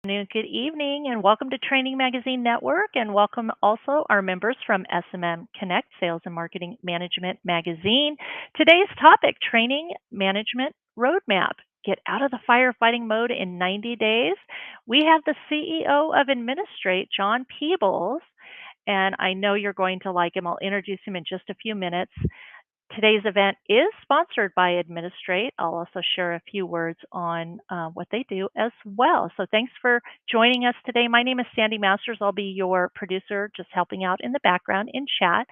Good evening, and welcome to Training Magazine Network, and welcome also our members from SMM Connect Sales and Marketing Management Magazine. Today's topic: Training Management Roadmap. Get out of the firefighting mode in 90 days. We have the CEO of Administrate, John Peebles, and I know you're going to like him. I'll introduce him in just a few minutes. Today's event is sponsored by Administrate. I'll also share a few words on what they do as well. So thanks for joining us today. My name is Sandy Masters. I'll be your producer, just helping out in the background in chat.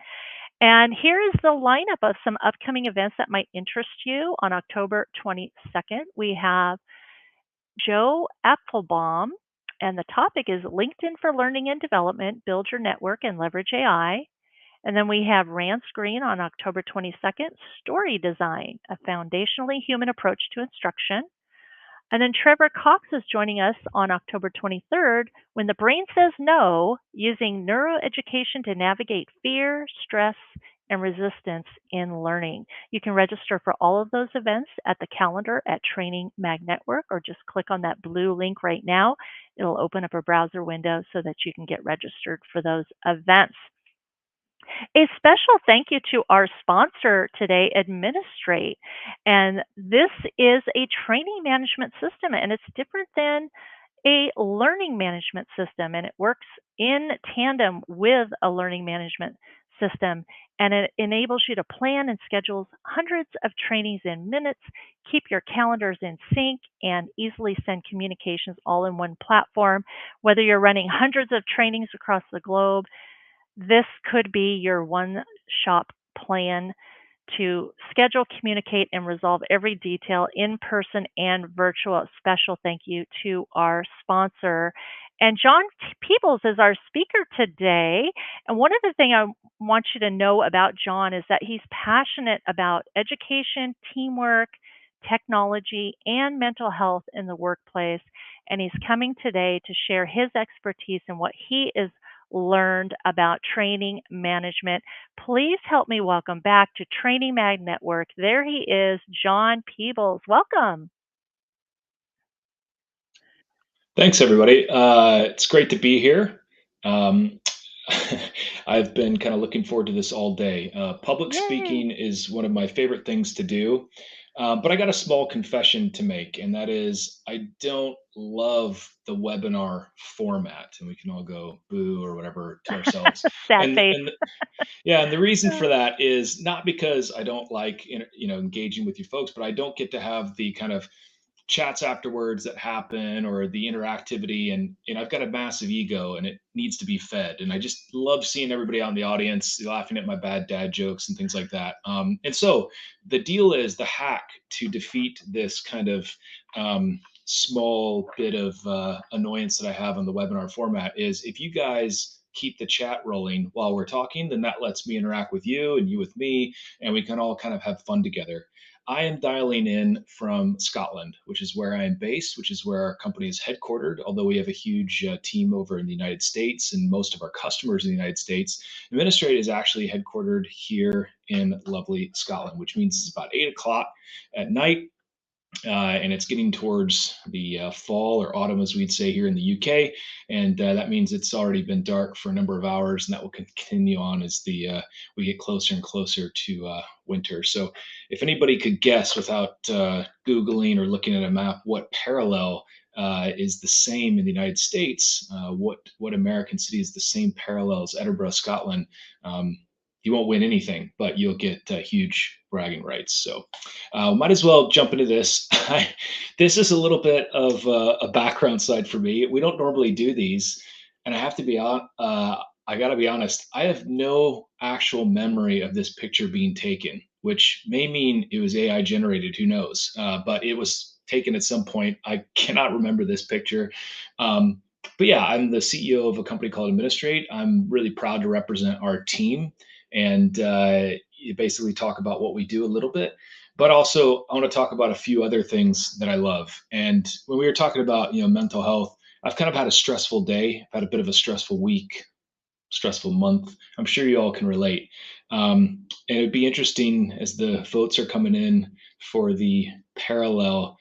And here is the lineup of some upcoming events that might interest you. On October 22nd, we have Joe Apfelbaum, and the topic is LinkedIn for Learning and Development, Build Your Network and Leverage AI. And then we have Rance Green on October 22nd, Story Design, a foundationally human approach to instruction. And then Trevor Cox is joining us on October 23rd, When the Brain Says No, using neuroeducation to navigate fear, stress, and resistance in learning. You can register for all of those events at the calendar at Training Mag Network, or just click on that blue link right now. It'll open up a browser window so that you can get registered for those events. A special thank you to our sponsor today, Administrate. And this is a training management system, and it's different than a learning management system, and it works in tandem with a learning management system. And it enables you to plan and schedule hundreds of trainings in minutes, keep your calendars in sync, and easily send communications all in one platform. Whether you're running hundreds of trainings across the globe, this could be your one-shop plan to schedule, communicate, and resolve every detail in person and virtual. A special thank you to our sponsor. And John Peebles is our speaker today. And one of the things I want you to know about John is that he's passionate about education, teamwork, technology, and mental health in the workplace. And he's coming today to share his expertise and what he is learned about training management. Please help me welcome back to Training Mag Network. There he is, John Peebles. Welcome. Thanks, everybody. It's great to be here. Um, I've been kind of looking forward to this all day. Public Yay. speaking is one of my favorite things to do, but I got a small confession to make, and that is I don't love the webinar format, and we can all go boo or whatever to ourselves. Sad And face. and yeah, and the reason for that is not because I don't like engaging with you folks, but I don't get to have the kind of chats afterwards that happen or the interactivity, and I've got a massive ego and it needs to be fed, and I just love seeing everybody out in the audience laughing at my bad dad jokes and things like that. And so the deal is, the hack to defeat this kind of small bit of annoyance that I have on the webinar format is, if you guys keep the chat rolling while we're talking, then that lets me interact with you and you with me, and we can all kind of have fun together. I am dialing in from Scotland, which is where I am based, which is where our company is headquartered. Although we have a huge team over in the United States and most of our customers in the United States, Administrate is actually headquartered here in lovely Scotland, which means it's about 8 o'clock at night. And it's getting towards the fall or autumn, as we'd say here in the UK, and that means it's already been dark for a number of hours, and that will continue on as the we get closer and closer to winter. So, if anybody could guess without googling or looking at a map what parallel is the same in the United States, what American city is the same parallel as Edinburgh, Scotland? You won't win anything, but you'll get huge bragging rights. So, might as well jump into this. This is a little bit of a background side for me. We don't normally do these, and I have to be on. I got to be honest. I have no actual memory of this picture being taken, which may mean it was AI generated. Who knows? But it was taken at some point. I cannot remember this picture. But yeah, I'm the CEO of a company called Administrate. I'm really proud to represent our team and you basically talk about what we do a little bit, but also I want to talk about a few other things that I love. And when we were talking about mental health, I've kind of had a stressful day. I've had a bit of a stressful week, stressful month. I'm sure you all can relate. And it'd be interesting as the votes are coming in for the parallel.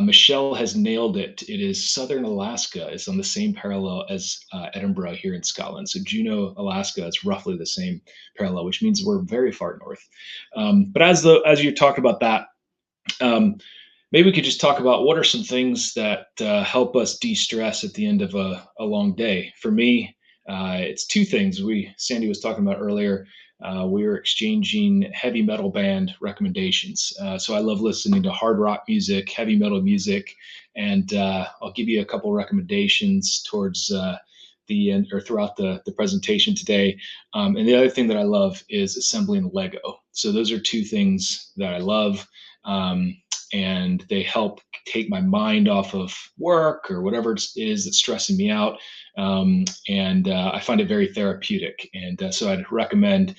Michelle has nailed it. It is Southern Alaska. It's on the same parallel as Edinburgh here in Scotland. So Juneau, Alaska is roughly the same parallel, which means we're very far north. But as you talk about that, um, maybe we could just talk about what are some things that help us de-stress at the end of a long day. For me, it's two things. Sandy was talking about earlier. We were exchanging heavy metal band recommendations. So I love listening to hard rock music, heavy metal music, and I'll give you a couple recommendations towards the end or throughout the presentation today. And the other thing that I love is assembling Lego. So those are two things that I love. And they help take my mind off of work or whatever it is that's stressing me out. And I find it very therapeutic. And so I'd recommend,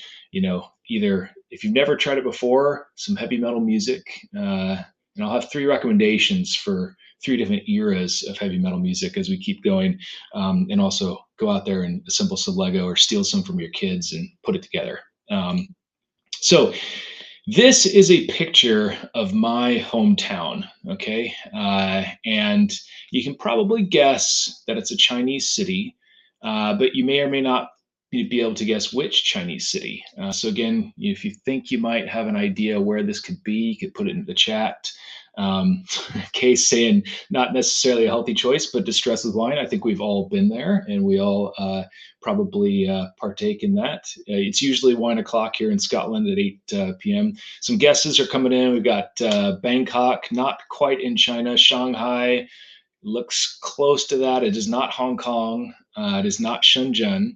either if you've never tried it before, some heavy metal music. And I'll have three recommendations for three different eras of heavy metal music as we keep going. And also go out there and assemble some Lego or steal some from your kids and put it together. So this is a picture of my hometown, okay? And you can probably guess that it's a Chinese city, but you may or may not be able to guess which Chinese city. So again, if you think you might have an idea where this could be, you could put it in the chat. Case saying not necessarily a healthy choice, but distress with wine. I think we've all been there, and we all probably partake in that. It's usually 1 o'clock here in Scotland at 8 p.m. Some guesses are coming in. We've got Bangkok, not quite in China. Shanghai looks close to that. It is not Hong Kong. It is not Shenzhen.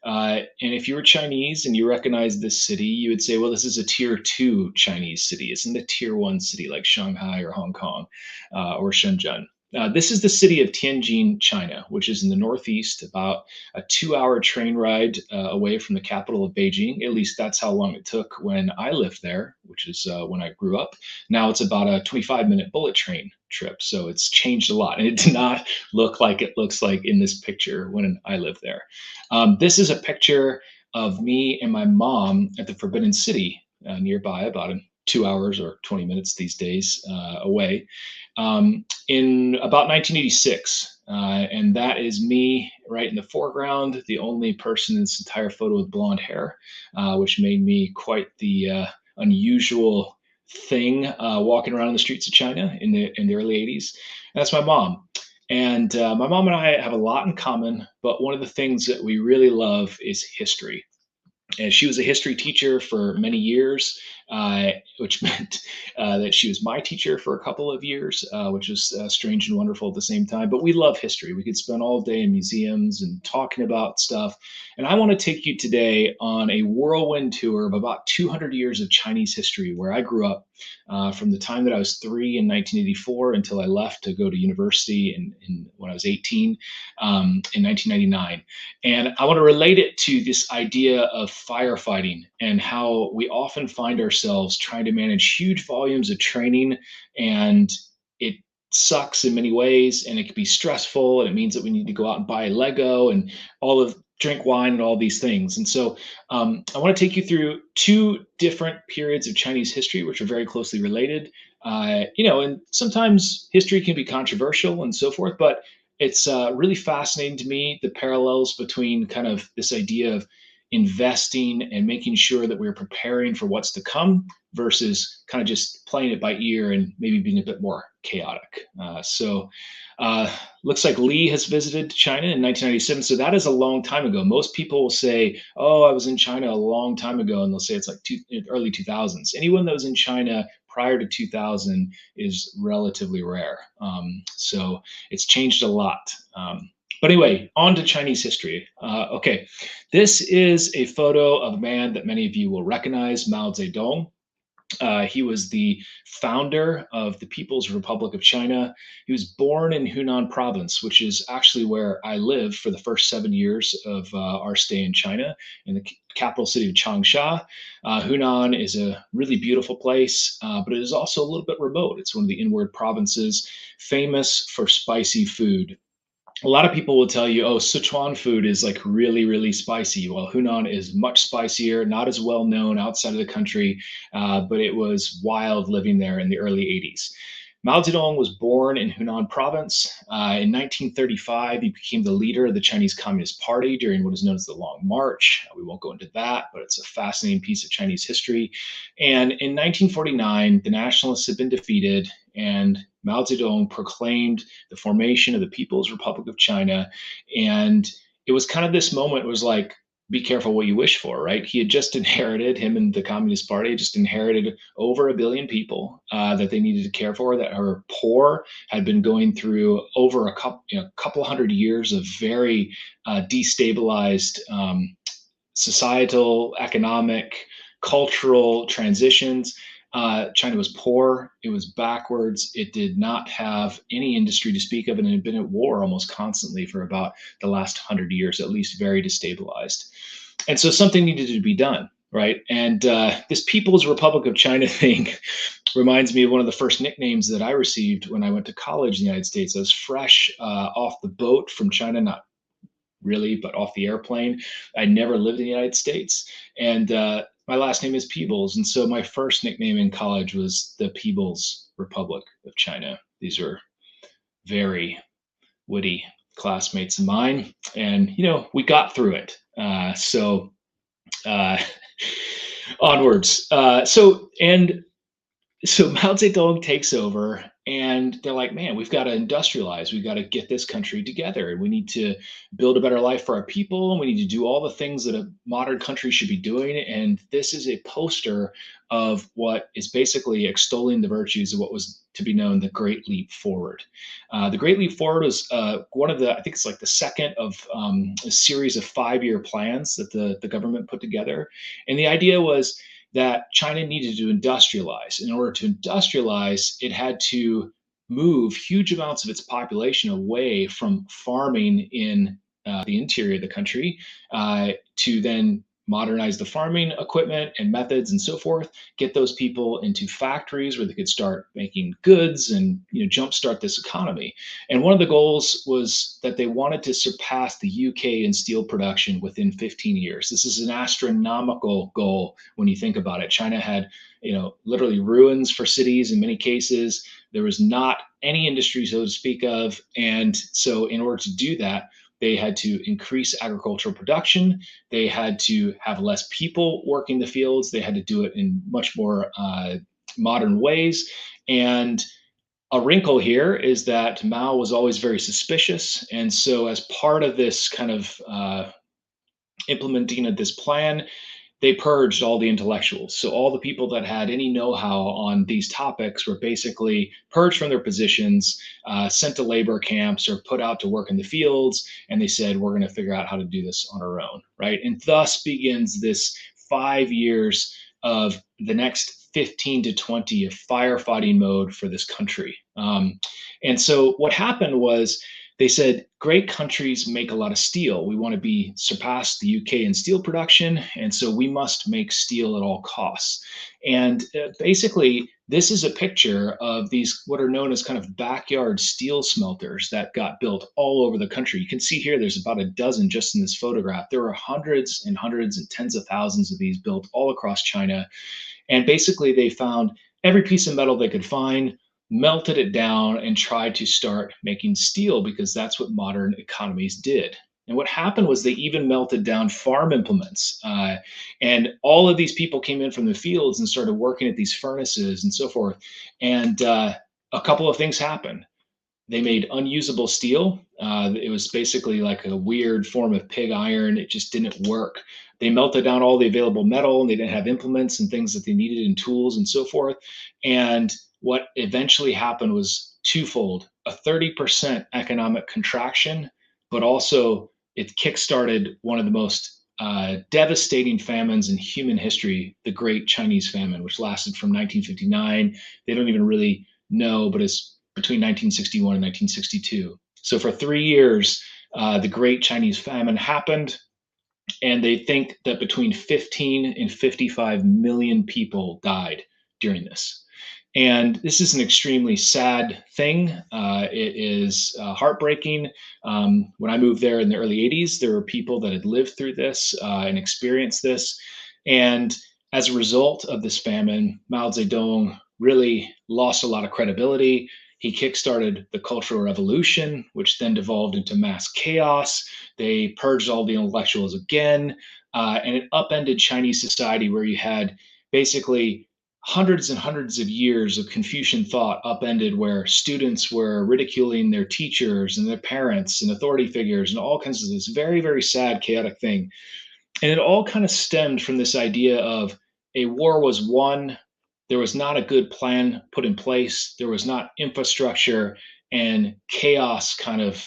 And if you were Chinese and you recognize this city, you would say, well, this is a tier two Chinese city. It's in the tier one city like Shanghai or Hong Kong or Shenzhen. This is the city of Tianjin, China, which is in the northeast, about a 2-hour train ride away from the capital of Beijing. At least that's how long it took when I lived there, which is when I grew up. Now it's about a 25-minute bullet train trip. So it's changed a lot. And it did not look like it looks like in this picture when I lived there. This is a picture of me and my mom at the Forbidden City nearby, about 2 hours or 20 minutes these days away, in about 1986. And that is me right in the foreground, the only person in this entire photo with blonde hair, which made me quite the unusual thing walking around the streets of China in the early 80s. And that's my mom. And my mom and I have a lot in common, but one of the things that we really love is history. And she was a history teacher for many years, which meant that she was my teacher for a couple of years, which was strange and wonderful at the same time. But we love history. We could spend all day in museums and talking about stuff. And I want to take you today on a whirlwind tour of about 200 years of Chinese history, where I grew up from the time that I was 3 in 1984 until I left to go to university when I was 18 in 1999. And I want to relate it to this idea of firefighting and how we often find ourselves trying to manage huge volumes of training, and it sucks in many ways, and it can be stressful, and it means that we need to go out and buy Lego and all of drink wine and all these things. And so I want to take you through two different periods of Chinese history, which are very closely related. And sometimes history can be controversial and so forth, but it's really fascinating to me, the parallels between kind of this idea of investing and making sure that we're preparing for what's to come versus kind of just playing it by ear and maybe being a bit more chaotic. Looks like Lee has visited China in 1997. So that is a long time ago. Most people will say, oh, I was in China a long time ago. And they'll say it's like early 2000s. Anyone that was in China prior to 2000 is relatively rare. So it's changed a lot. But anyway, on to Chinese history. Okay, this is a photo of a man that many of you will recognize, Mao Zedong. He was the founder of the People's Republic of China. He was born in Hunan province, which is actually where I lived for the first 7 years of our stay in China, in the capital city of Changsha. Hunan is a really beautiful place, but it is also a little bit remote. It's one of the inward provinces, famous for spicy food. A lot of people will tell you, oh, Sichuan food is like really, really spicy. Well, Hunan is much spicier, not as well known outside of the country, but it was wild living there in the early 80s. Mao Zedong was born in Hunan province. In 1935, he became the leader of the Chinese Communist Party during what is known as the Long March. We won't go into that, but it's a fascinating piece of Chinese history. And in 1949, the nationalists had been defeated, and Mao Zedong proclaimed the formation of the People's Republic of China. And it was kind of this moment, it was like, be careful what you wish for, right? He had just inherited, him and the Communist Party just inherited over a billion people that they needed to care for, that are poor, had been going through over couple hundred years of very destabilized societal, economic, cultural transitions. China was poor, it was backwards, it did not have any industry to speak of, and it had been at war almost constantly for about the last 100 years, at least very destabilized. And so something needed to be done, right? And this People's Republic of China thing reminds me of one of the first nicknames that I received when I went to college in the United States. I was fresh off the boat from China, not really, but off the airplane. I never lived in the United States. And my last name is Peebles. And so my first nickname in college was the People's Republic of China. These are very witty classmates of mine. And, we got through it. Uh, onwards. So Mao Zedong takes over, and they're like, man, we've got to industrialize. We've got to get this country together. And we need to build a better life for our people. And we need to do all the things that a modern country should be doing. And this is a poster of what is basically extolling the virtues of what was to be known the Great Leap Forward. The Great Leap Forward was one of the, I think it's like the second of a series of 5-year plans that the government put together. And the idea was that China needed to industrialize. In order to industrialize, it had to move huge amounts of its population away from farming in the interior of the country to then modernize the farming equipment and methods and so forth, get those people into factories where they could start making goods and jumpstart this economy. And one of the goals was that they wanted to surpass the UK in steel production within 15 years. This is an astronomical goal when you think about it. China had, literally ruins for cities in many cases. There was not any industry, so to speak of. And so in order to do that, they had to increase agricultural production. They had to have less people working the fields. They had to do it in much more modern ways. And a wrinkle here is that Mao was always very suspicious. And so, as part of this kind of implementing of this plan, they purged all the intellectuals. So all the people that had any know-how on these topics were basically purged from their positions, sent to labor camps, or put out to work in the fields. And they said, we're going to figure out how to do this on our own, right? And thus begins this 5 years of the next 15 to 20 of firefighting mode for this country. And so what happened was, they said, great countries make a lot of steel. We want to be surpass the UK in steel production, and so we must make steel at all costs. And basically, this is a picture of these what are known as kind of backyard steel smelters that got built all over the country. You can see here, there's about a dozen just in this photograph. There are hundreds and hundreds and tens of thousands of these built all across China. And basically, they found every piece of metal they could find, melted it down, and tried to start making steel because that's what modern economies did. And what happened was they even melted down farm implements. And all of these people came in from the fields and started working at these furnaces and so forth. And a couple of things happened. They made unusable steel. It was basically like a weird form of pig iron. It just didn't work. They melted down all the available metal, and they didn't have implements and things that they needed and tools and so forth. And what eventually happened was twofold: a 30% economic contraction, but also it kickstarted one of the most devastating famines in human history, the Great Chinese Famine, which lasted from 1959. They don't even really know, but it's between 1961 and 1962. So for 3 years, the Great Chinese Famine happened. And they think that between 15 and 55 million people died during this. And this is an extremely sad thing. It is heartbreaking. When I moved there in the early 80s, there were people that had lived through this and experienced this. And as a result of this famine, Mao Zedong really lost a lot of credibility. He kickstarted the Cultural Revolution, which then devolved into mass chaos. They purged all the intellectuals again, and it upended Chinese society, where you had basically hundreds and hundreds of years of Confucian thought upended, where students were ridiculing their teachers and their parents and authority figures and all kinds of this very, very sad, chaotic thing. And it all kind of stemmed from this idea of a war was won. There was not a good plan put in place. There was not infrastructure, and chaos kind of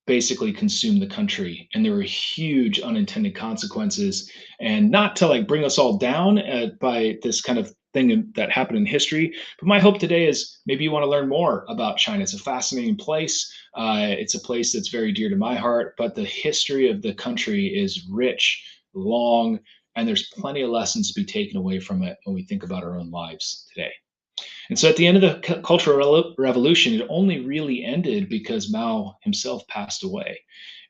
basically consumed the country. And there were huge unintended consequences. And not to like bring us all down by this kind of thing that happened in history, but my hope today is maybe you want to learn more about China. It's a fascinating place. It's a place that's very dear to my heart, but the history of the country is rich, long, and there's plenty of lessons to be taken away from it when we think about our own lives today. And so at the end of the Cultural Revolution, it only really ended because Mao himself passed away.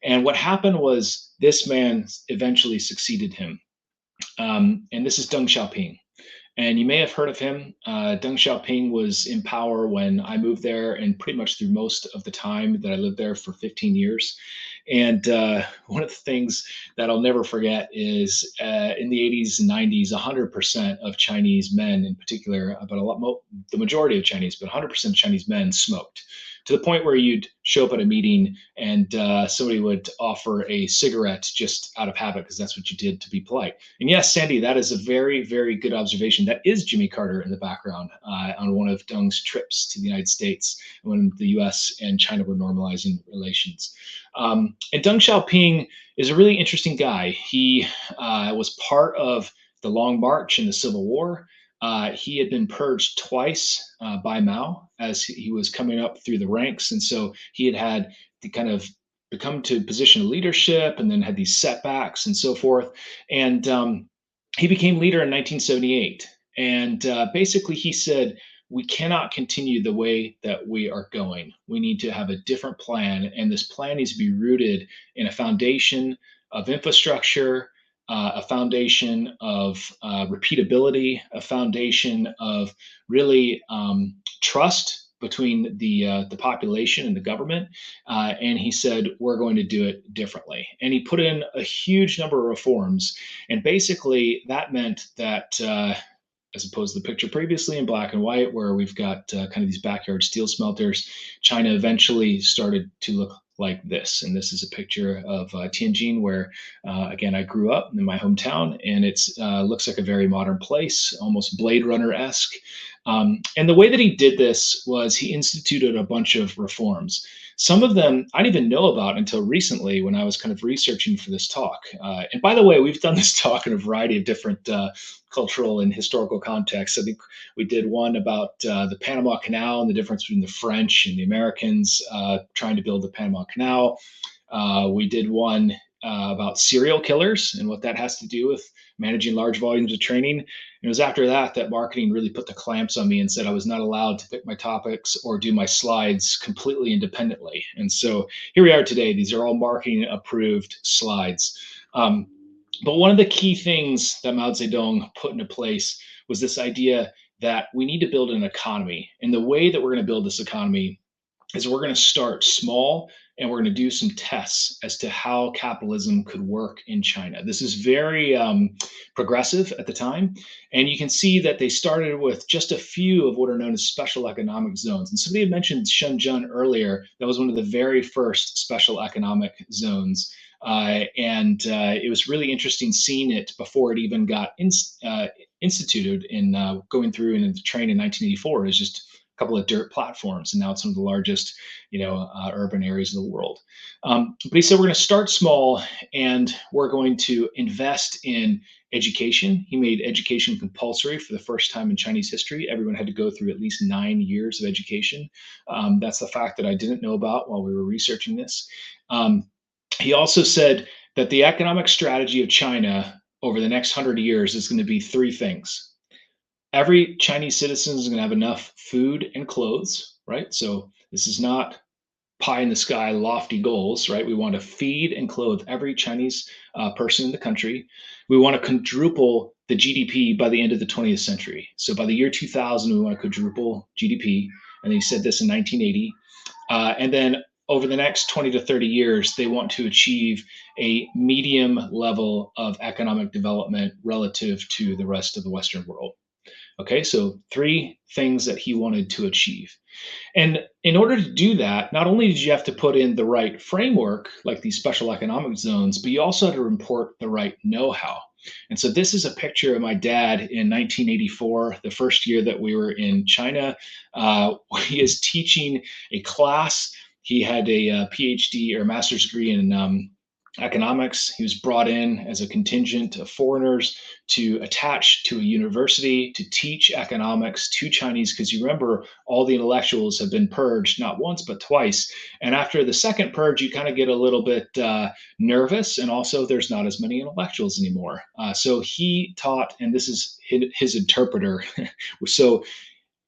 And what happened was this man eventually succeeded him. And this is Deng Xiaoping. And you may have heard of him. Deng Xiaoping was in power when I moved there, and pretty much through most of the time that I lived there for 15 years. And one of the things that I'll never forget is in the 80s and 90s, 100% of Chinese men, in particular, but the majority of Chinese, but 100% of Chinese men smoked, to the point where you'd show up at a meeting and somebody would offer a cigarette just out of habit because that's what you did to be polite. And yes, Sandy, that is a very, very good observation. That is Jimmy Carter in the background on one of Deng's trips to the United States when the US and China were normalizing relations. And Deng Xiaoping is a really interesting guy. He was part of the Long March in the Civil War. He had been purged twice by Mao as he was coming up through the ranks. And so he had to kind of become to a position of leadership and then had these setbacks and so forth. And he became leader in 1978. And basically, he said, we cannot continue the way that we are going. We need to have a different plan. And this plan needs to be rooted in a foundation of infrastructure, a foundation of repeatability, a foundation of really trust between the population and the government. And he said, we're going to do it differently. And he put in a huge number of reforms. And basically, that meant that. As opposed to the picture previously in black and white, where we've got kind of these backyard steel smelters, China eventually started to look like this. And this is a picture of Tianjin, where, again, I grew up in my hometown, and it looks like a very modern place, almost Blade Runner-esque. And the way that he did this was he instituted a bunch of reforms. Some of them I didn't even know about until recently when I was kind of researching for this talk. And by the way, we've done this talk in a variety of different cultural and historical contexts. I think we did one about the Panama Canal and the difference between the French and the Americans trying to build the Panama Canal. We did one about serial killers and what that has to do with managing large volumes of training. And it was after that that marketing really put the clamps on me and said I was not allowed to pick my topics or do my slides completely independently. And so here we are today. These are all marketing approved slides. But one of the key things that Mao Zedong put into place was this idea that we need to build an economy. And the way that we're going to build this economy is we're going to start small, and we're going to do some tests as to how capitalism could work in China. This is very progressive at the time. And you can see that they started with just a few of what are known as special economic zones. And somebody had mentioned Shenzhen earlier. That was one of the very first special economic zones. And it was really interesting seeing it before it even got instituted in going through and into train in 1984. It was just a couple of dirt platforms, and now it's one of the largest, urban areas of the world. But he said we're going to start small, and we're going to invest in education. He made education compulsory for the first time in Chinese history. Everyone had to go through at least 9 years of education. That's the fact that I didn't know about while we were researching this. He also said that the economic strategy of China over the next 100 years is going to be three things. Every Chinese citizen is going to have enough food and clothes, right? So this is not pie in the sky, lofty goals, right? We want to feed and clothe every Chinese person in the country. We want to quadruple the GDP by the end of the 20th century. So by the year 2000, we want to quadruple GDP. And he said this in 1980. And then over the next 20 to 30 years, they want to achieve a medium level of economic development relative to the rest of the Western world. Okay, so three things that he wanted to achieve. And in order to do that, not only did you have to put in the right framework, like these special economic zones, but you also had to import the right know how. And so this is a picture of my dad in 1984, the first year that we were in China. He is teaching a class. He had a PhD or master's degree in economics. He was brought in as a contingent of foreigners to attach to a university to teach economics to Chinese, because you remember all the intellectuals have been purged not once but twice. And after the second purge, you kind of get a little bit nervous, and also there's not as many intellectuals anymore. So he taught, and this is his interpreter. So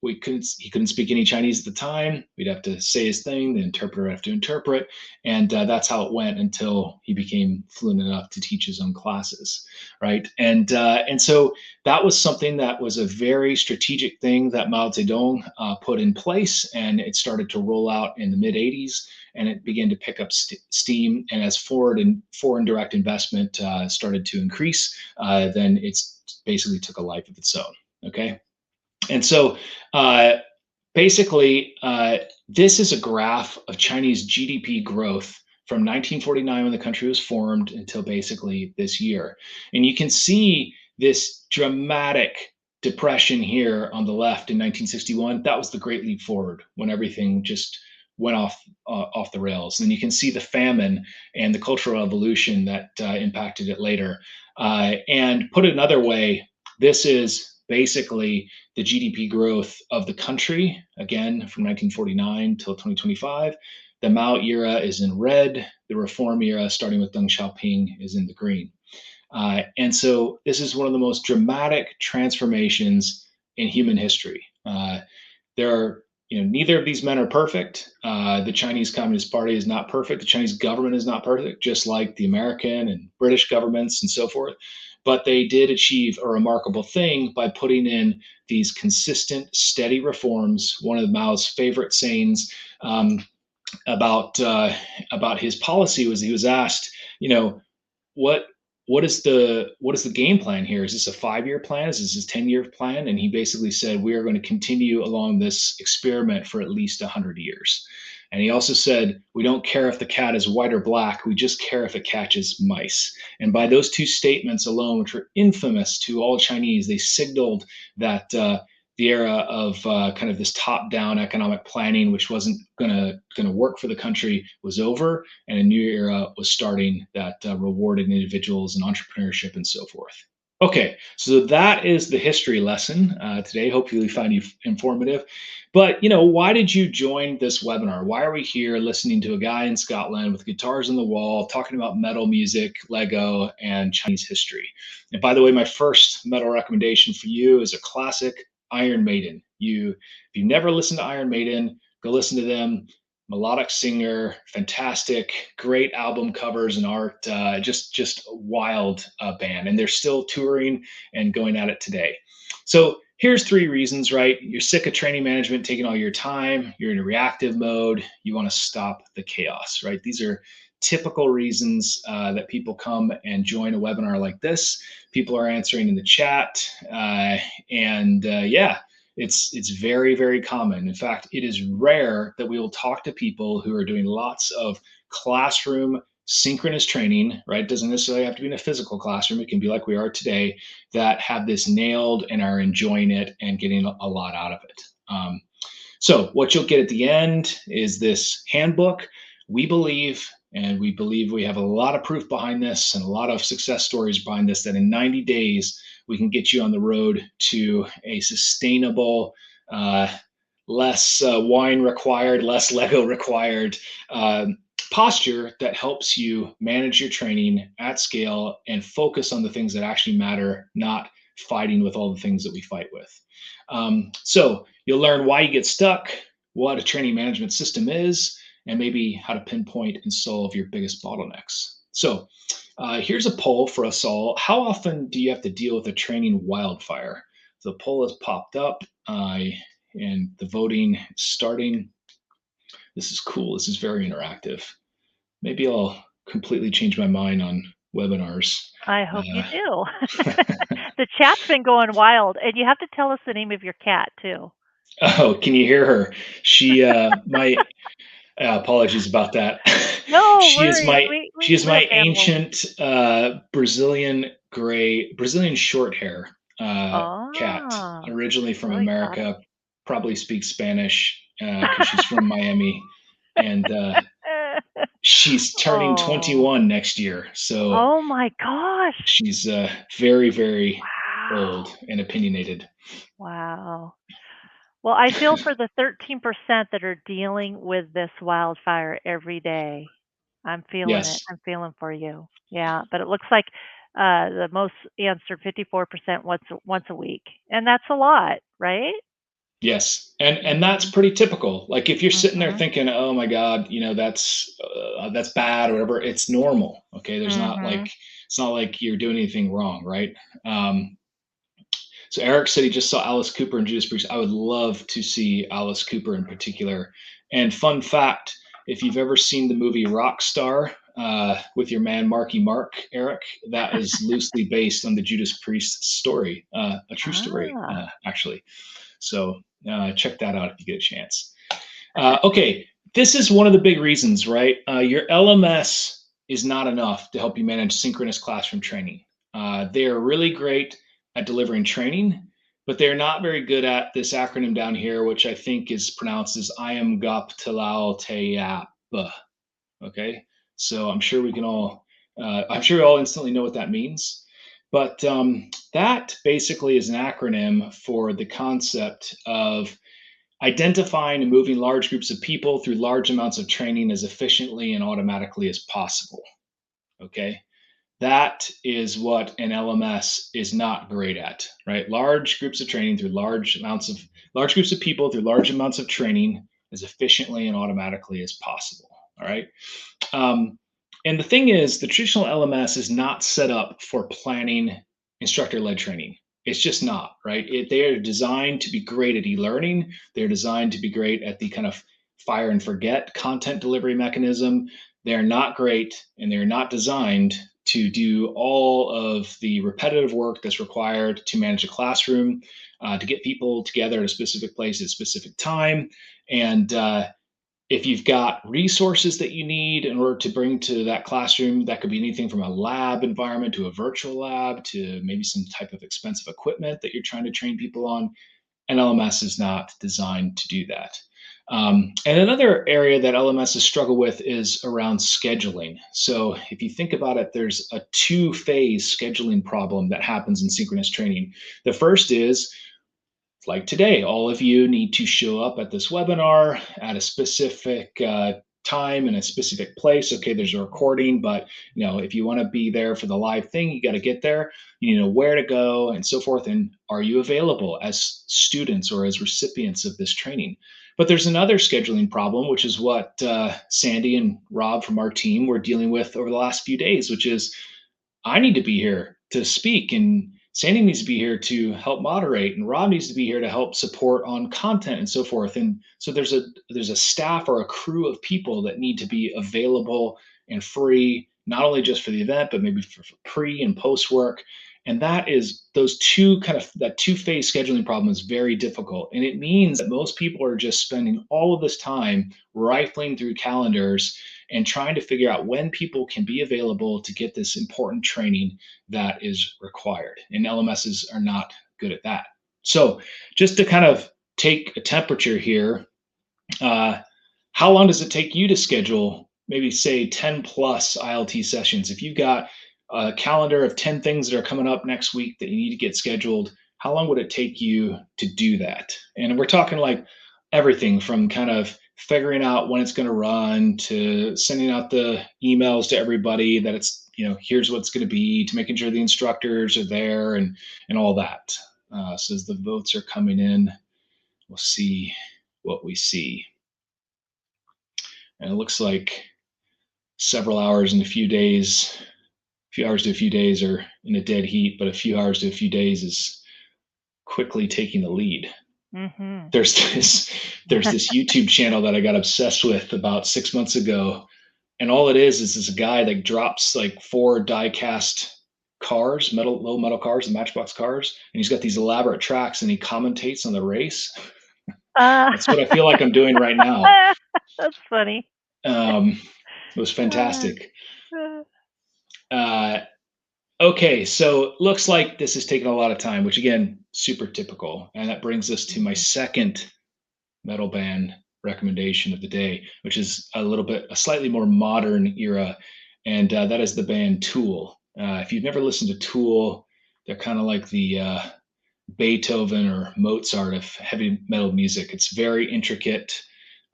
he couldn't speak any Chinese at the time. We'd have to say his thing. The interpreter would have to interpret, and that's how it went until he became fluent enough to teach his own classes, right? And so that was something that was a very strategic thing that Mao Zedong put in place, and it started to roll out in the mid '80s, and it began to pick up steam. And as foreign direct investment started to increase, then it's basically took a life of its own. Okay. And so basically, this is a graph of Chinese GDP growth from 1949 when the country was formed until basically this year. And you can see this dramatic depression here on the left in 1961. That was the Great Leap Forward, when everything just went off the rails. And you can see the famine and the Cultural Revolution that impacted it later. And put it another way, this is basically the GDP growth of the country, again, from 1949 till 2025. The Mao era is in red. The reform era, starting with Deng Xiaoping, is in the green. And so this is one of the most dramatic transformations in human history. There are, neither of these men are perfect. The Chinese Communist Party is not perfect. The Chinese government is not perfect, just like the American and British governments and so forth. But they did achieve a remarkable thing by putting in these consistent, steady reforms. One of Mao's favorite sayings about his policy was, he was asked, what what is the game plan here? Is this a 5-year plan? Is this a 10-year plan? And he basically said, we are going to continue along this experiment for at least 100 years. And he also said, we don't care if the cat is white or black, we just care if it catches mice. And by those two statements alone, which were infamous to all Chinese, they signaled that the era of kind of this top-down economic planning, which wasn't going to work for the country, was over, and a new era was starting that rewarded individuals and entrepreneurship and so forth. Okay, so that is the history lesson today. Hopefully, we found you informative. But why did you join this webinar? Why are we here listening to a guy in Scotland with guitars on the wall talking about metal music, Lego, and Chinese history? And by the way, my first metal recommendation for you is a classic, Iron Maiden. If you never listened to Iron Maiden, go listen to them. Melodic singer, fantastic, great album covers and art, just a wild band. And they're still touring and going at it today. So here's 3 reasons, right? You're sick of training management taking all your time. You're in a reactive mode. You want to stop the chaos, right? These are typical reasons that people come and join a webinar like this. People are answering in the chat, yeah, it's very, very common. In fact, it is rare that we will talk to people who are doing lots of classroom synchronous training, right? It doesn't necessarily have to be in a physical classroom. It can be like we are today, that have this nailed and are enjoying it and getting a lot out of it. So what you'll get at the end is this handbook. We believe we have a lot of proof behind this and a lot of success stories behind this, that in 90 days, we can get you on the road to a sustainable, less wine required, less Lego required posture that helps you manage your training at scale and focus on the things that actually matter, not fighting with all the things that we fight with. So you'll learn why you get stuck, what a training management system is, and maybe how to pinpoint and solve your biggest bottlenecks. So here's a poll for us all. How often do you have to deal with a training wildfire? The poll has popped up and the voting is starting. This is cool. This is very interactive. Maybe I'll completely change my mind on webinars. I hope you Uh, do. The chat's been going wild, and you have to tell us the name of your cat too. oh, can you hear her? She, my apologies about that. No she is worries. my We she we is my love animals. ancient Brazilian short hair cat, Oh, originally from so exotic. America. Probably speaks Spanish because she's from Miami, and she's turning Oh. 21 next year. So Oh my gosh. she's very, very old Wow. and opinionated. Wow. Well, I feel for the 13% that are dealing with this wildfire every day. I'm feeling it. Yes, I'm feeling for you. Yeah, but it looks like the most answered 54% once a week, and that's a lot, right? yes, and that's Mhm. pretty typical. Like if you're sitting there Mhm. thinking, "Oh my God, that's bad," or whatever, it's normal. Okay, there's not like Mhm. it's not like you're doing anything wrong, right? Um, so Eric said he just saw Alice Cooper and Judas Priest. I would love to see Alice Cooper in particular. And fun fact, if you've ever seen the movie Rockstar with your man Marky Mark, Eric, that is loosely based on the Judas Priest story, a true story, Ah. actually. So check that out if you get a chance. Okay, this is one of the big reasons, right? Your LMS is not enough to help you manage synchronous classroom training. They are really great at delivering training, but they're not very good at this acronym down here, which I think is pronounced as I am gop talal teyap. Okay, so I'm sure we all instantly know what that means. But that basically is an acronym for the concept of identifying and moving large groups of people through large amounts of training as efficiently and automatically as possible. Okay. That is what an LMS is not great at, right? Large groups of training through large groups of people through large amounts of training as efficiently and automatically as possible. All right. Um, and the thing is, the traditional LMS is not set up for planning instructor led training. It's just not, right? They are designed to be great at e learning. They're designed to be great at the kind of fire and forget content delivery mechanism. They're not great and they're not designed to do all of the repetitive work that's required to manage a classroom, to get people together at a specific place at a specific time, and if you've got resources that you need in order to bring to that classroom, that could be anything from a lab environment to a virtual lab to maybe some type of expensive equipment that you're trying to train people on. And LMS is not designed to do that. And another area that LMSs struggle with is around scheduling. So if you think about it, there's a two-phase scheduling problem that happens in synchronous training. The first is like today, all of you need to show up at this webinar at a specific time in a specific place. Okay, there's a recording, but if you want to be there for the live thing, you got to get there. You need to know where to go and so forth. And are you available as students or as recipients of this training? But there's another scheduling problem, which is what Sandy and Rob from our team were dealing with over the last few days, which is I need to be here to speak, and Sandy needs to be here to help moderate, and Rob needs to be here to help support on content and so forth. And so there's a staff or a crew of people that need to be available and free, not only just for the event, but maybe for pre and post work. And that two-phase scheduling problem is very difficult. And it means that most people are just spending all of this time rifling through calendars and trying to figure out when people can be available to get this important training that is required. And LMSs are not good at that. So, just to kind of take a temperature here, uh, how long does it take you to schedule maybe say 10 plus ILT sessions? If you've got a calendar of 10 things that are coming up next week that you need to get scheduled, how long would it take you to do that? And we're talking like everything from kind of figuring out when it's going to run to sending out the emails to everybody that it's, here's what's going to be, to making sure the instructors are there and all that. So as the votes are coming in, we'll see what we see. And it looks like several hours in a few days, a few hours to a few days are in a dead heat, but a few hours to a few days is quickly taking the lead. Mhm. There's this there's this YouTube channel that I got obsessed with about 6 months ago, and all it is this guy that drops like four die-cast cars, little metal cars, the Matchbox cars, and he's got these elaborate tracks, and he commentates on the race. Uh, That's what I feel like I'm doing right now. that's funny. Um, it was Uh, fantastic. uh, Uh, okay, so looks like this has taken a lot of time, which again, super typical, and that brings us to my mhm. second metal band recommendation of the day, which is a slightly more modern era, and that is the band Tool. If you've never listened to Tool, they're kind of like the Beethoven or Mozart of heavy metal music. It's very intricate.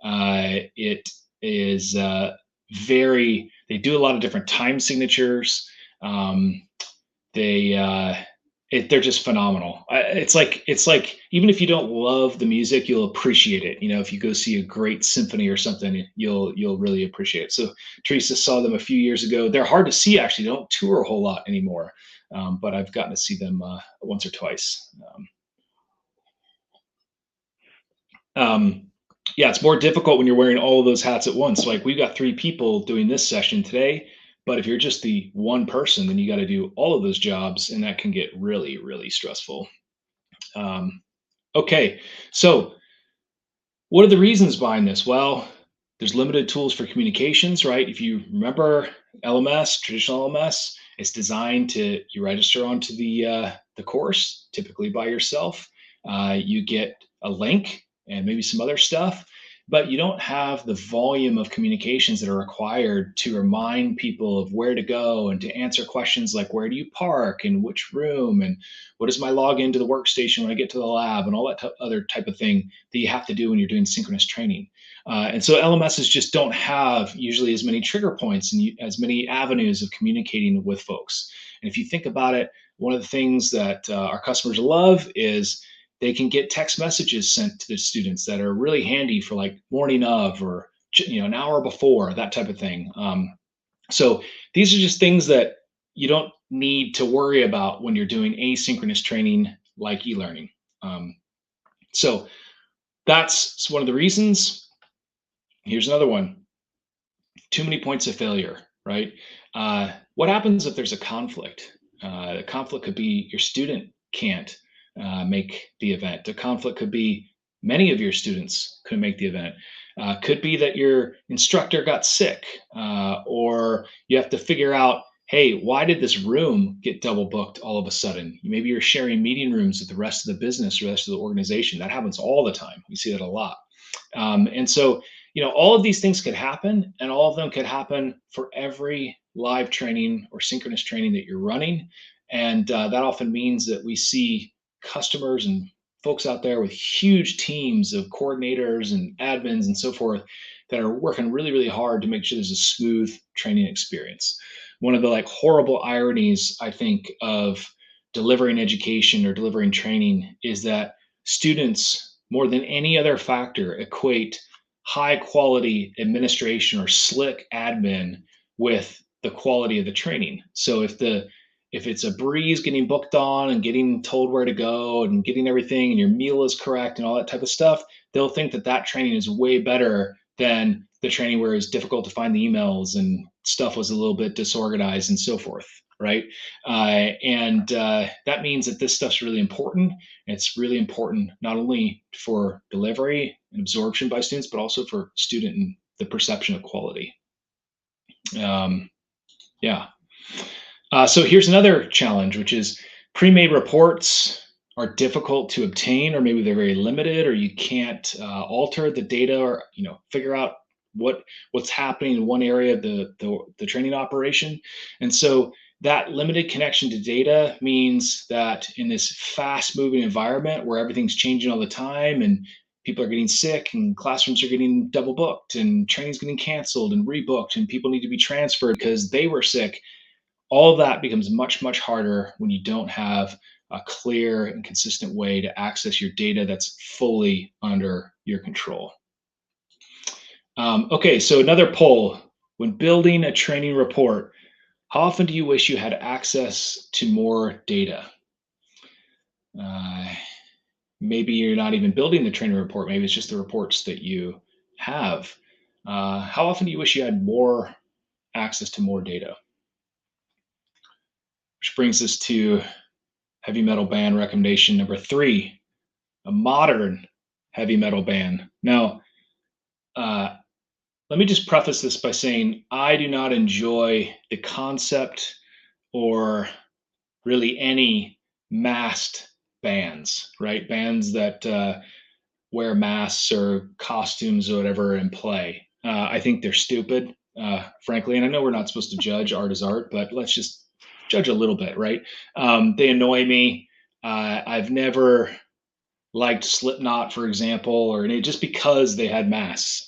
It is very. They do a lot of different time signatures. Um, they they're just phenomenal. It's like even if you don't love the music, you'll appreciate it. You know, if you go see a great symphony or something, you'll really appreciate it. So Teresa saw them a few years ago. They're hard to see actually. They don't tour a whole lot anymore, but I've gotten to see them once or twice. Um, yeah, it's more difficult when you're wearing all of those hats at once. Like we've got three people doing this session today, but if you're just the one person, then you got to do all of those jobs, and that can get really, really stressful. Um, okay, so what are the reasons behind this? Well, there's limited tools for communications, right? If you remember LMS, traditional LMS, it's designed to you register onto the course, typically by yourself. You get a link and maybe some other stuff, but you don't have the volume of communications that are required to remind people of where to go and to answer questions like where do you park and which room and what is my login to the workstation when I get to the lab and all that other type of thing that you have to do when you're doing synchronous training. And so LMSs just don't have usually as many trigger points and as many avenues of communicating with folks. And if you think about it, one of the things that our customers love is they can get text messages sent to the students that are really handy for like morning of or an hour before, that type of thing. So these are just things that you don't need to worry about when you're doing asynchronous training like e-learning. So that's one of the reasons. Here's another one: too many points of failure, right? What happens if there's a conflict? The conflict could be your student can't make the event. The conflict could be many of your students couldn't make the event. Could be that your instructor got sick, or you have to figure out, hey, why did this room get double booked all of a sudden? Maybe you're sharing meeting rooms with the rest of the business or the rest of the organization. That happens all the time. We see that a lot. And so, all of these things could happen, and all of them could happen for every live training or synchronous training that you're running. And that often means that we see customers and folks out there with huge teams of coordinators and admins and so forth that are working really, really hard to make sure there's a smooth training experience. One of the like horrible ironies, I think, of delivering education or delivering training is that students, more than any other factor, equate high quality administration or slick admin with the quality of the training. So if it's a breeze getting booked on and getting told where to go and getting everything and your meal is correct and all that type of stuff, they'll think that that training is way better than the training where it's difficult to find the emails and stuff was a little bit disorganized and so forth, right? And that means that this stuff's really important. It's really important not only for delivery and absorption by students, but also for student and the perception of quality. Um, yeah. So here's another challenge, which is pre-made reports are difficult to obtain, or maybe they're very limited, or you can't alter the data, or figure out what's happening in one area of the training operation. And so that limited connection to data means that in this fast-moving environment where everything's changing all the time, and people are getting sick, and classrooms are getting double booked, and training's getting canceled and rebooked, and people need to be transferred because they were sick, all of that becomes much, much harder when you don't have a clear and consistent way to access your data that's fully under your control. Okay, so another poll. when building a training report, how often do you wish you had access to more data? Uh, Maybe you're not even building the training report. Maybe it's just the reports that you have. How often do you wish you had more access to more data? Which brings us to heavy metal band recommendation number three, a modern heavy metal band. Now, uh, let me just preface this by saying I do not enjoy the concept or really any masked bands, right? Bands that wear masks or costumes or whatever and play. I think they're stupid, frankly. And I know we're not supposed to judge art as art, but let's just judge a little bit, right? They annoy me. I've never liked Slipknot, for example, or just because they had masks.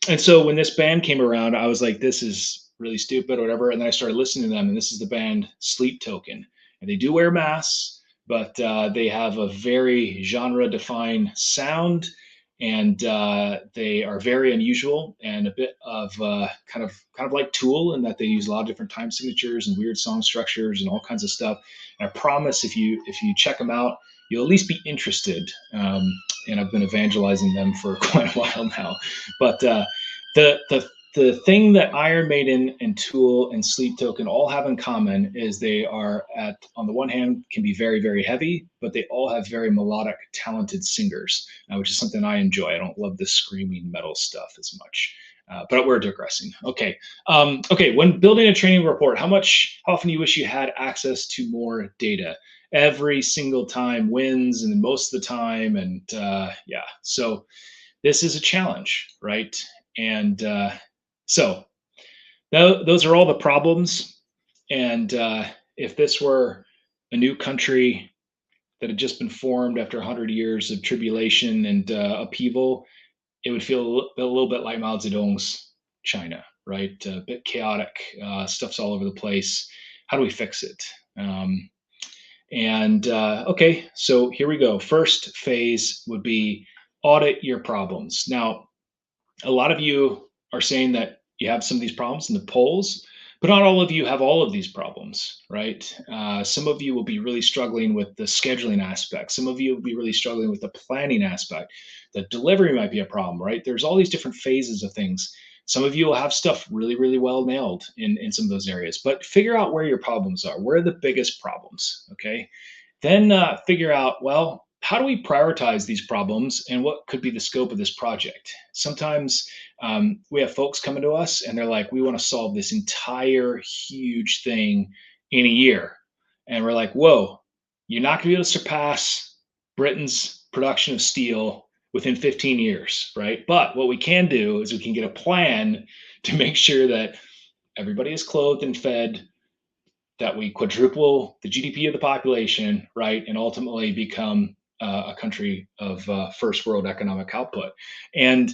And so when this band came around, I was like, this is really stupid or whatever. And then I started listening to them, and this is the band Sleep Token. And they do wear masks, but they have a very genre defined sound. And they are very unusual and a bit of kind of like Tool in that they use a lot of different time signatures and weird song structures and all kinds of stuff. And I promise if you check them out, you'll at least be interested. And I've been evangelizing them for quite a while now. But the thing that Iron Maiden and Tool and Sleep Token all have in common is they are on the one hand can be very very heavy, but they all have very melodic, talented singers, which is something I enjoy. I don't love the screaming metal stuff as much. But we're digressing. Okay. Okay. When building a training report, how often do you wish you had access to more data? Every single time wins, and most of the time, and yeah. So this is a challenge, right? And so those are all the problems. And if this were a new country that had just been formed after 100 years of tribulation and upheaval, it would feel a little bit like Mao Zedong's China, right? A bit chaotic, stuff's all over the place. How do we fix it? And okay, so here we go. First phase would be audit your problems. Now, a lot of you are saying that you have some of these problems in the polls, but not all of you have all of these problems, right? Some of you will be really struggling with the scheduling aspect. Some of you will be really struggling with the planning aspect. The delivery might be a problem, right? There's all these different phases of things. Some of you will have stuff really, really well nailed in some of those areas, but figure out where your problems are. Where are the biggest problems? Okay. Then figure out, well, how do we prioritize these problems and what could be the scope of this project? Sometimes we have folks coming to us and they're like, we want to solve this entire huge thing in a year. And we're like, whoa, you're not going to be able to surpass Britain's production of steel within 15 years, right? But what we can do is we can get a plan to make sure that everybody is clothed and fed, that we quadruple the GDP of the population, right, and ultimately become a country of first world economic output. And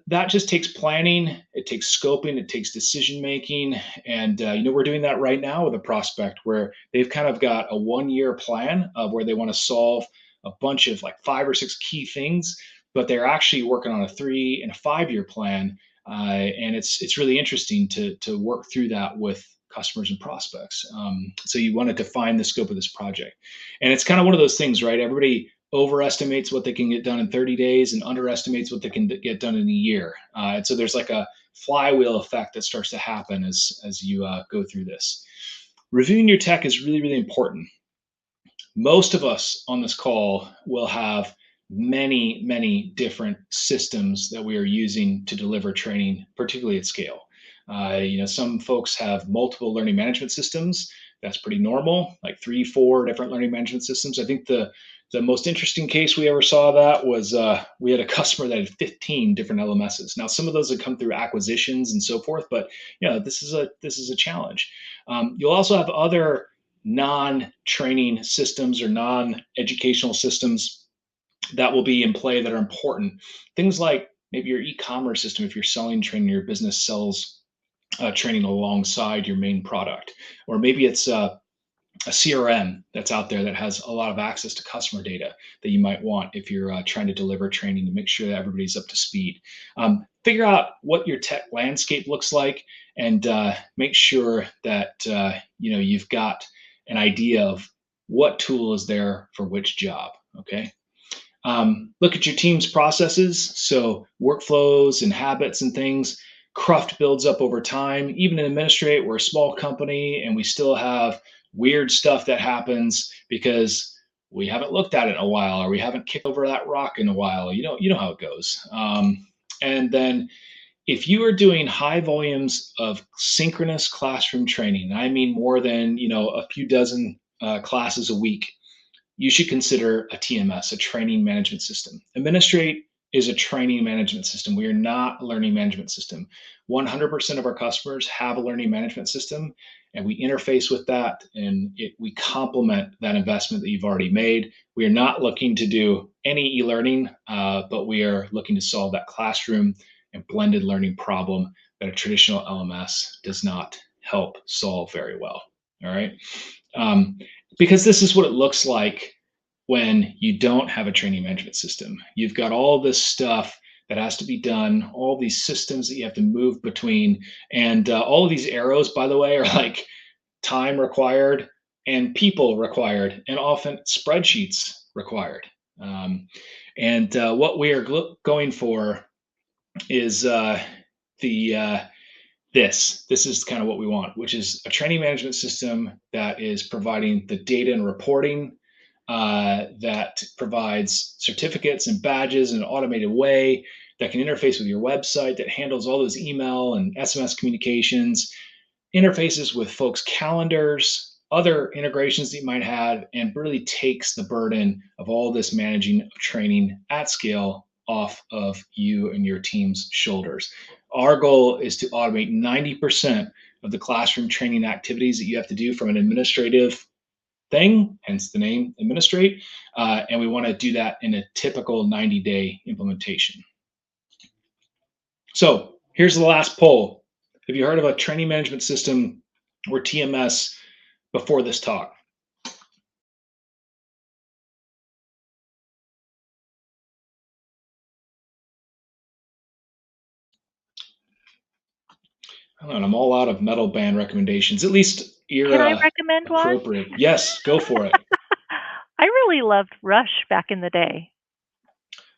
that just takes planning, it takes scoping, it takes decision making. And we're doing that right now with a prospect where they've kind of got a 1 year plan of where they want to solve a bunch of like 5 or 6 key things, but they're actually working on a 3 and a 5 year plan. And it's really interesting to work through that with customers and prospects. So you want to define the scope of this project. And it's kind of one of those things, right? Everybody overestimates what they can get done in 30 days and underestimates what they can get done in a year. And so there's like a flywheel effect that starts to happen as you go through this. Reviewing your tech is really, really important. Most of us on this call will have many, many different systems that we are using to deliver training, particularly at scale. Some folks have multiple learning management systems. That's pretty normal, like 3, 4 different learning management systems. I think the most interesting case we ever saw that was we had a customer that had 15 different LMSs. Now, some of those had come through acquisitions and so forth, but this is a challenge. You'll also have other non-training systems or non-educational systems that will be in play that are important. Things like maybe your e-commerce system, if you're selling training, your business sells training alongside your main product, or maybe it's a CRM that's out there that has a lot of access to customer data that you might want if you're trying to deliver training to make sure that everybody's up to speed. Figure out what your tech landscape looks like, and make sure that you've got an idea of what tool is there for which job. Okay. Look at your team's processes, so workflows and habits and things. Cruft builds up over time. Even in Administrate, we're a small company and we still have weird stuff that happens because we haven't looked at it in a while or we haven't kicked over that rock in a while. You know how it goes. And then if you are doing high volumes of synchronous classroom training, I mean more than a few dozen classes a week, you should consider a TMS, a training management system. Administrate is a training management system. We are not a learning management system. 100% of our customers have a learning management system, and we interface with that, and we complement that investment that you've already made. We are not looking to do any e-learning, but we are looking to solve that classroom and blended learning problem that a traditional LMS does not help solve very well. All right. Um, because this is what it looks like when you don't have a training management system. You've got all this stuff that has to be done, all these systems that you have to move between. And all of these arrows, by the way, are like time required and people required, and often spreadsheets required. And what we are going for is the this is kind of what we want, which is a training management system that is providing the data and reporting, that provides certificates and badges in an automated way, that can interface with your website, that handles all those email and SMS communications, interfaces with folks' calendars, other integrations that you might have, and really takes the burden of all this managing of training at scale off of you and your team's shoulders. Our goal is to automate 90% of the classroom training activities that you have to do from an administrative thing, hence the name Administrate. And we want to do that in a typical 90-day implementation. So here's the last poll. Have you heard of a training management system or TMS before this talk? And I'm all out of metal band recommendations. At least you're Can I recommend one? appropriate. Yes, go for it. I really loved Rush back in the day.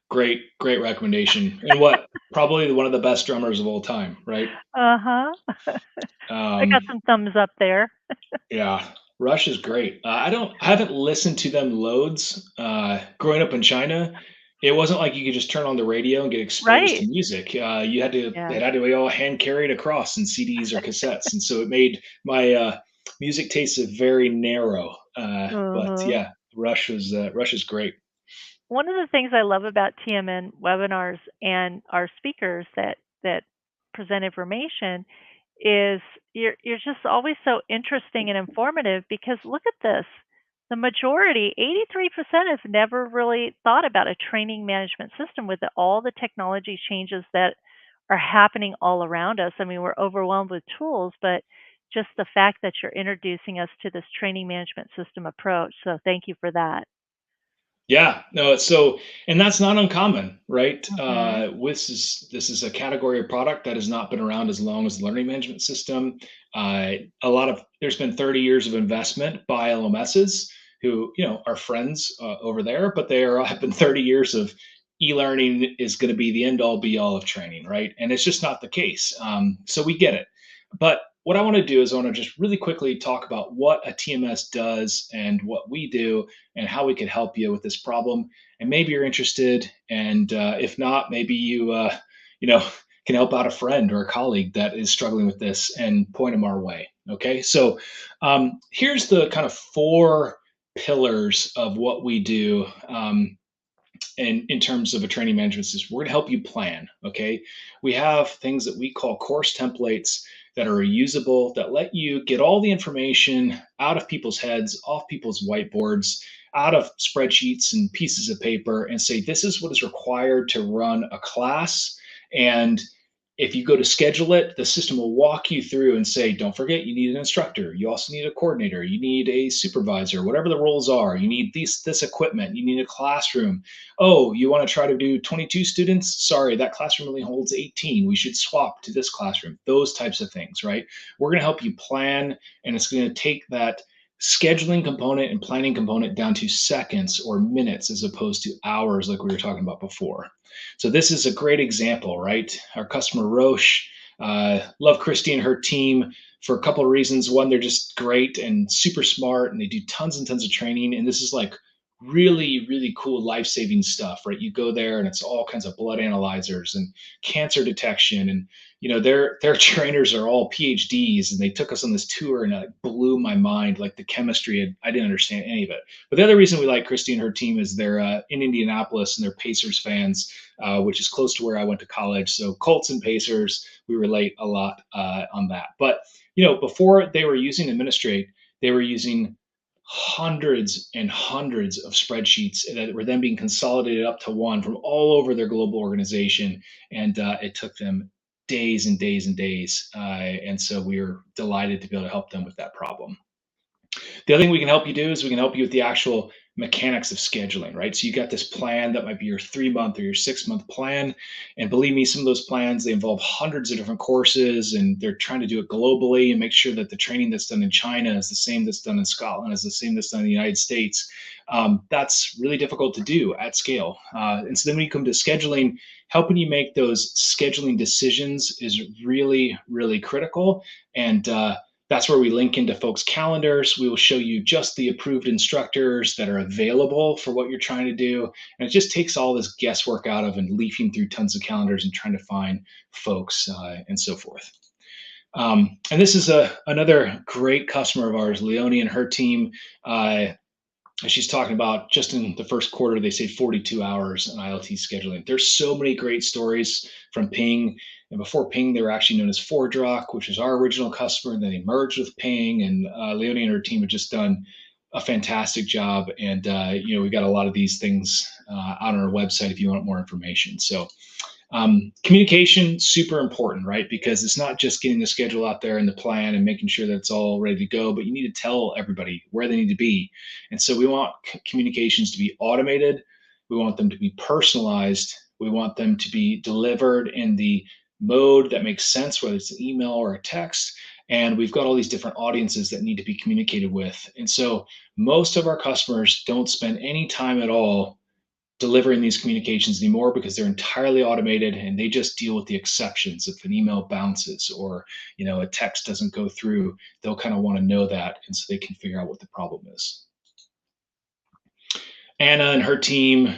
Great recommendation. And what? Probably one of the best drummers of all time, right? Uh-huh. I got Um, some thumbs up there. yeah, Rush is great. I haven't listened to them loads. Growing up in China, it wasn't like you could just turn on the radio and get exposed to Right. music. Yeah. It had to be all hand carried across in CDs or cassettes, and so it made my music tastes very narrow. But Uh-huh. yeah, Rush is great. One of the things I love about TMN webinars and our speakers that present information is you're just always so interesting and informative because look at this. The majority, 83% have never really thought about a training management system with all the technology changes that are happening all around us. I mean, we're overwhelmed with tools, but just the fact that you're introducing us to this training management system approach. So thank you for that. Yeah, no, it's so, and that's not uncommon, right? Mhm. This is a category of product that has not been around as long as the learning management system. There's been 30 years of investment by LMSs who are friends over there, but have been 30 years of e-learning is going to be the end all be all of training, right? And it's just not the case. So we get it, but what I want to do is I want to just really quickly talk about what a TMS does and what we do and how we could help you with this problem. And maybe you're interested, and if not, maybe you know, can help out a friend or a colleague that is struggling with this and point them our way. Okay, so here's the kind of four pillars of what we do. In terms of a training management system, we're going to help you plan. Okay, we have things that we call course templates that are reusable, that let you get all the information out of people's heads, off people's whiteboards, out of spreadsheets and pieces of paper, and say this is what is required to run a class. And If you go to schedule it, the system will walk you through and say, don't forget, you need an instructor. You also need a coordinator. You need a supervisor, whatever the roles are. You need this equipment. You need a classroom. Oh, you want to try to do 22 students? Sorry, that classroom only holds 18. We should swap to this classroom. Those types of things, right? We're going to help you plan, and it's going to take that scheduling component and planning component down to seconds or minutes as opposed to hours, like we were talking about before. So this is a great example, right? Our customer Roche, love Christy and her team for a couple of reasons. One, they're just great and super smart, and they do tons and tons of training. And this is like really, really cool life-saving stuff, right? You go there, and it's all kinds of blood analyzers and cancer detection, and their trainers are all PhDs, and they took us on this tour, and it blew my mind. Like the chemistry, I didn't understand any of it. But the other reason we like Christy and her team is they're in Indianapolis, and they're Pacers fans, which is close to where I went to college. So Colts and Pacers, we relate a lot on that. But before they were using Administrate, they were using hundreds and hundreds of spreadsheets that were then being consolidated up to one from all over their global organization, and it took them days and days and days. And so we were delighted to be able to help them with that problem. The other thing we can help you do is we can help you with the actual mechanics of scheduling, right? So you got this plan that might be your 3 month or your 6 month plan. And believe me, some of those plans, they involve hundreds of different courses, and they're trying to do it globally and make sure that the training that's done in China is the same that's done in Scotland, is the same that's done in the United States. That's really difficult to do at scale. And so then when you come to scheduling, helping you make those scheduling decisions is really, really critical. And that's where we link into folks' calendars. We will show you just the approved instructors that are available for what you're trying to do. And it just takes all this guesswork out of and leafing through tons of calendars and trying to find folks and so forth. And this is another great customer of ours, Leonie and her team. She's talking about just in the first quarter, they saved 42 hours on IoT scheduling. There's so many great stories from Ping. And before Ping, they were actually known as ForgeRock, which is our original customer. And then they merged with Ping, and Leonie and her team have just done a fantastic job. And we got a lot of these things on our website if you want more information. So communication, super important, right? Because it's not just getting the schedule out there and the plan and making sure that it's all ready to go, but you need to tell everybody where they need to be. And so we want communications to be automated. We want them to be personalized. We want them to be delivered in the mode that makes sense, whether it's an email or a text. And we've got all these different audiences that need to be communicated with. And so most of our customers don't spend any time at all delivering these communications anymore because they're entirely automated, and they just deal with the exceptions. If an email bounces or a text doesn't go through, they'll kind of want to know that, and so they can figure out what the problem is. Anna and her team,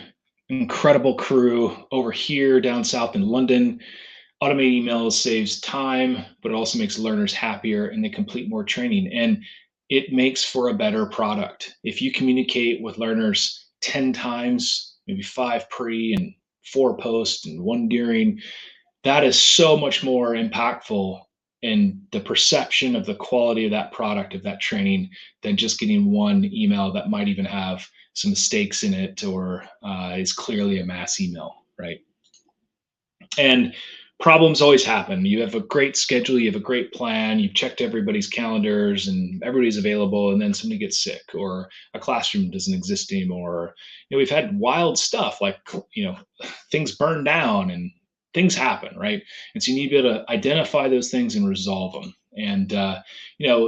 incredible crew over here down south in London. Automated emails saves time, but it also makes learners happier, and they complete more training, and it makes for a better product. If you communicate with learners 10 times, maybe 5 pre and 4 post and 1 during, that is so much more impactful in the perception of the quality of that product, of that training, than just getting one email that might even have some mistakes in it, or is clearly a mass email, right? And problems always happen. You have a great schedule, you have a great plan, you've checked everybody's calendars and everybody's available, and then somebody gets sick, or a classroom doesn't exist anymore. We've had wild stuff like, things burn down and things happen, right? And so you need to be able to identify those things and resolve them. And,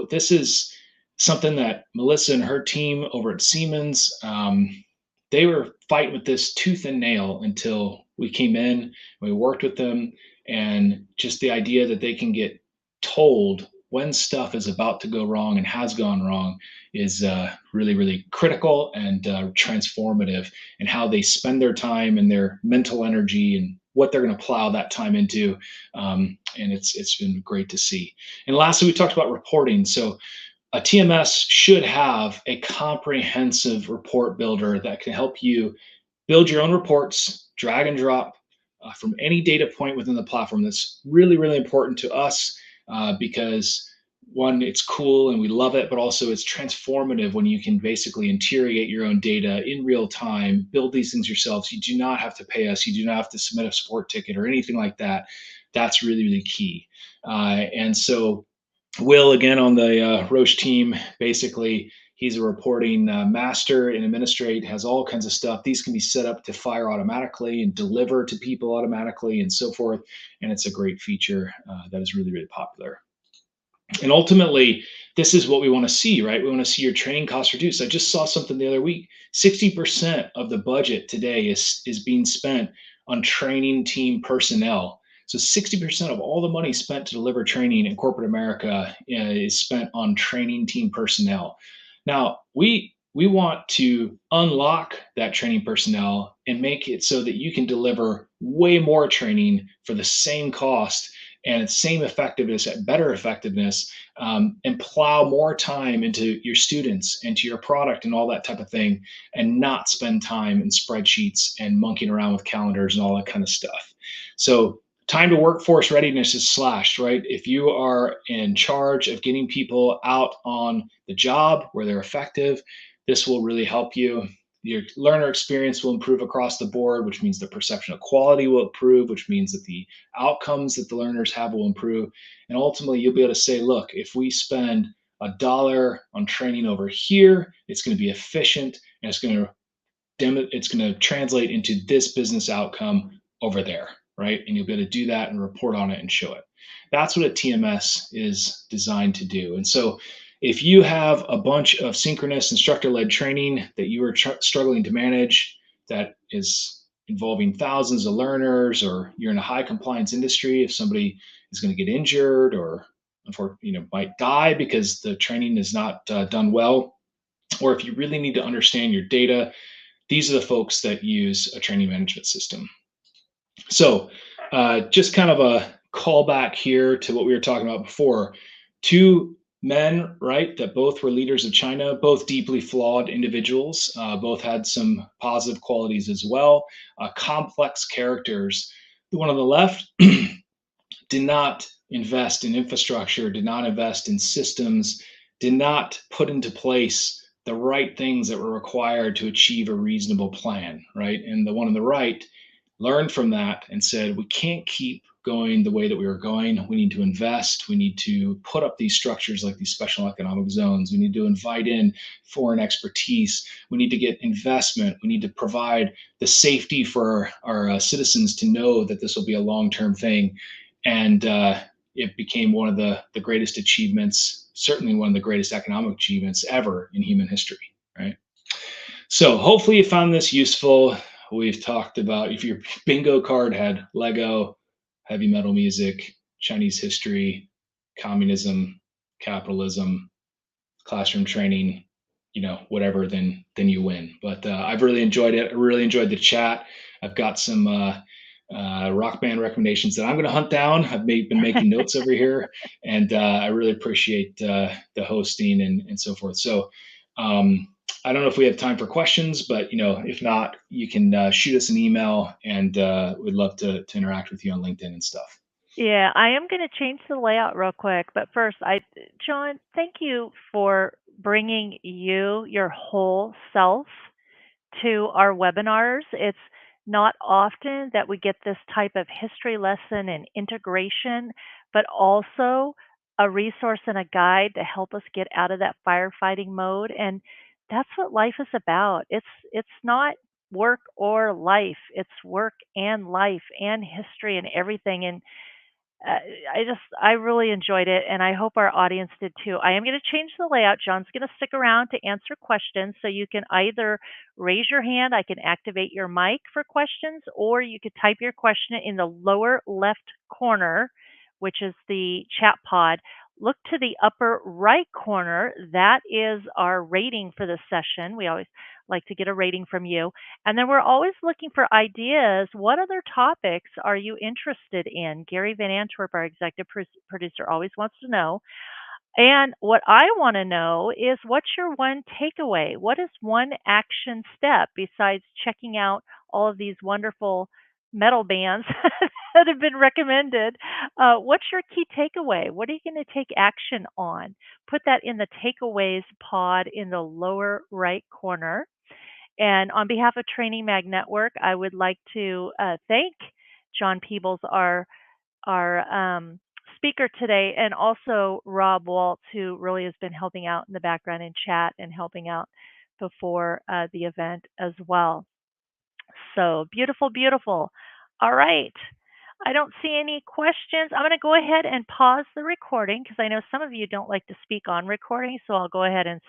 this is something that Melissa and her team over at Siemens, they were fighting with this tooth and nail until we came in, we worked with them, and just the idea that they can get told when stuff is about to go wrong and has gone wrong is really, really critical and transformative in how they spend their time and their mental energy and what they're going to plow that time into. And it's been great to see. And lastly, we talked about reporting. So a TMS should have a comprehensive report builder that can help you build your own reports, drag and drop from any data point within the platform. That's really, really important to us because one, it's cool and we love it, but also it's transformative when you can basically interrogate your own data in real time, build these things yourselves. You do not have to pay us. You do not have to submit a support ticket or anything like that. That's really, really key. And so Will, again, on the Roche team, basically, he's a reporting master in Administrate, has all kinds of stuff. These can be set up to fire automatically and deliver to people automatically and so forth. And it's a great feature that is really, really popular. And ultimately, this is what we want to see, right? We want to see your training costs reduced. I just saw something the other week. 60% of the budget today is being spent on training team personnel. So 60% of all the money spent to deliver training in corporate America is spent on training team personnel. Now, we want to unlock that training personnel and make it so that you can deliver way more training for the same cost and same effectiveness, better effectiveness, and plow more time into your students and to your product and all that type of thing, and not spend time in spreadsheets and monkeying around with calendars and all that kind of stuff. So time to workforce readiness is slashed, right? If you are in charge of getting people out on the job where they're effective, this will really help you. Your learner experience will improve across the board, which means the perception of quality will improve, which means that the outcomes that the learners have will improve. And ultimately, you'll be able to say, look, if we spend $1 on training over here, it's going to be efficient and it's going to translate into this business outcome over there, right? And you'll be able to do that and report on it and show it. That's what a TMS is designed to do. And so if you have a bunch of synchronous instructor led training that you are struggling to manage, that is involving thousands of learners, or you're in a high compliance industry, if somebody is going to get injured or might die because the training is not done well, or if you really need to understand your data, these are the folks that use a training management system. So, just kind of a callback here to what we were talking about before. Two men, right, that both were leaders of China, both deeply flawed individuals, both had some positive qualities as well, complex characters. The one on the left did not invest in infrastructure, did not invest in systems, did not put into place the right things that were required to achieve a reasonable plan, right? And the one on the right learned from that and said, we can't keep going the way that we were going. We need to invest. We need to put up these structures like these special economic zones. We need to invite in foreign expertise. We need to get investment. We need to provide the safety for our citizens to know that this will be a long-term thing. And it became one of the greatest achievements, certainly one of the greatest economic achievements ever in human history, right? So hopefully you found this useful. We've talked about, if your bingo card had Lego, heavy metal music, Chinese history, communism, capitalism, classroom training, whatever, then you win. But I've really enjoyed it. I really enjoyed the chat. I've got some rock band recommendations that I'm going to hunt down. Been making notes over here, and I really appreciate the hosting and so forth. So I don't know if we have time for questions, but if not, you can shoot us an email, and we'd love to interact with you on LinkedIn and stuff. Yeah, I am going to change the layout real quick, but first, John, thank you for bringing your whole self to our webinars. It's not often that we get this type of history lesson and integration, but also a resource and a guide to help us get out of that firefighting mode. And that's what life is about. It's not work or life. It's work and life and history and everything. And uh, I really enjoyed it, and I hope our audience did too. I am going to change the layout. John's going to stick around to answer questions, so you can either raise your hand, I can activate your mic for questions, or you could type your question in the lower left corner, which is the chat pod. Look to the upper right corner. That is our rating for the session. We always like to get a rating from you. And then we're always looking for ideas. What other topics are you interested in? Gary Van Antwerp, our executive producer, always wants to know. And what I want to know is, what's your one takeaway? What is one action step besides checking out all of these wonderful metal bands that have been recommended? What's your key takeaway? What are you going to take action on? Put that in the takeaways pod in the lower right corner. And on behalf of Training Mag Network, I would like to thank John Peebles, our speaker today, and also Rob Waltz, who really has been helping out in the background in chat and helping out before the event as well. So beautiful, beautiful. All right. I don't see any questions. I'm going to go ahead and pause the recording because I know some of you don't like to speak on recording. So I'll go ahead and